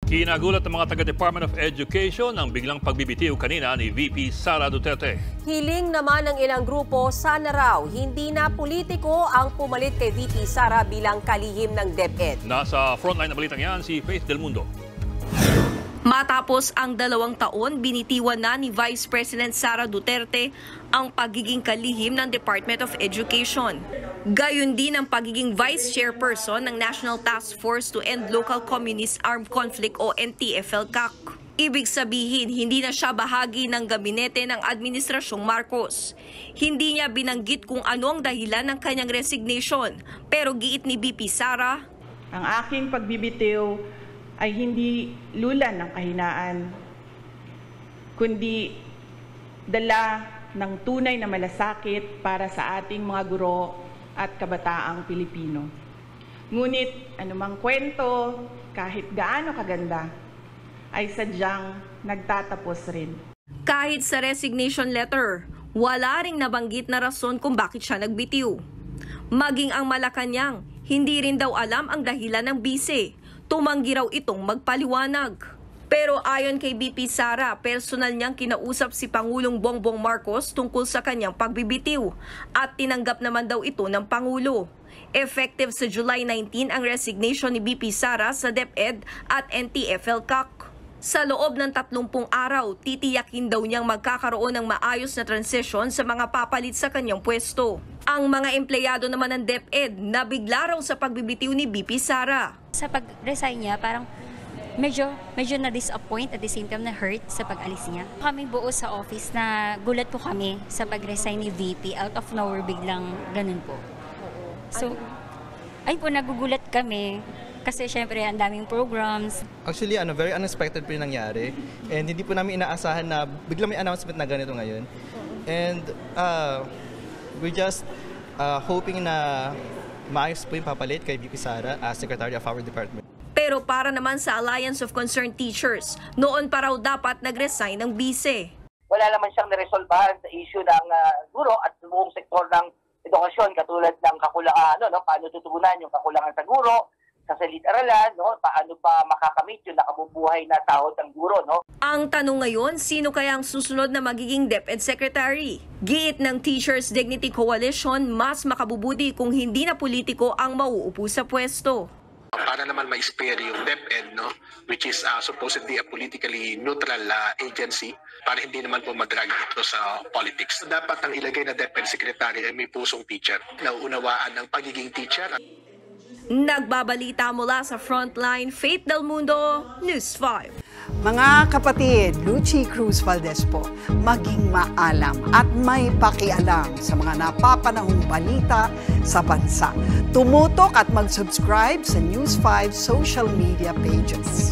Kinagulat ng mga taga-Department of Education ang biglang pagbibitiw kanina ni VP Sara Duterte. Hiling naman ng ilang grupo, sana raw hindi na politiko ang pumalit kay VP Sara bilang kalihim ng DepEd. Nasa frontline na balitang yan si Faith Del Mundo. Matapos ang 2 taon, binitiwan na ni Vice President Sara Duterte ang pagiging kalihim ng Department of Education. Gayon din ang pagiging Vice Chairperson ng National Task Force to End Local Communist Armed Conflict o NTF-ELCAC. Ibig sabihin, hindi na siya bahagi ng gabinete ng Administrasyong Marcos. Hindi niya binanggit kung ano ang dahilan ng kanyang resignation, pero giit ni VP Sara, ang aking pagbibitiw ay hindi lulan ng kahinaan, kundi dala ng tunay na malasakit para sa ating mga guro at kabataang Pilipino. Ngunit anumang kwento, kahit gaano kaganda, ay sadyang nagtatapos rin. Kahit sa resignation letter, wala ring nabanggit na rason kung bakit siya nagbitiw. Maging ang Malacanang, hindi rin daw alam ang dahilan ng bise. Tumanggi raw itong magpaliwanag. Pero ayon kay VP Sara, personal niyang kinausap si Pangulong Bongbong Marcos tungkol sa kanyang pagbibitiw at tinanggap naman daw ito ng Pangulo. Effective sa July 19 ang resignation ni VP Sara sa DepEd at NTF-ELCAC. Sa loob ng 30 araw, titiyakin daw niyang magkakaroon ng maayos na transition sa mga papalit sa kanyang pwesto. Ang mga empleyado naman ng DepEd nabigla raw sa pagbibitiw ni VP Sara. Sa pag-resign niya, parang medyo na-disappoint at the same time na-hurt sa pag-alis niya. Kami buo sa office na gulat po kami sa pag-resign ni VP. Out of nowhere, biglang ganun po. So, ay po, nagugulat kami. Kasi syempre, ang daming programs. Actually, very unexpected po yung nangyari. And hindi po namin inaasahan na biglang may announcement na ganito ngayon. And we're just hoping na maayos po yung papalit kay VP Sara as Secretary of our department. Pero para naman sa Alliance of Concerned Teachers, noon pa raw dapat nag-resign ng bise. Wala naman siyang niresolbahan sa issue ng guro at buong sektor ng edukasyon, katulad ng kakulangan, paano tutugunan yung kakulangan sa guro, sa silid-aralan, paano pa makakamit yung nakabubuhay na sahod ng guro. Ang tanong ngayon, sino kaya ang susunod na magiging DepEd Secretary? Giit ng Teachers Dignity Coalition, mas makabubuti kung hindi na politiko ang mauupo sa pwesto. Para naman ma-spare yung DepEd, which is supposedly a politically neutral agency, para hindi naman po madrag ito sa politics. Dapat ang ilagay na DepEd Secretary ay may pusong teacher, nauunawaan ng pagiging teacher. Nagbabalita mula sa Frontline, Faith Del Mundo, News 5. Mga kapatid, Lucy Cruz Valdez po, maging maalam at may pakialam sa mga napapanahong balita sa bansa. Tumutok at mag-subscribe sa News 5 social media pages.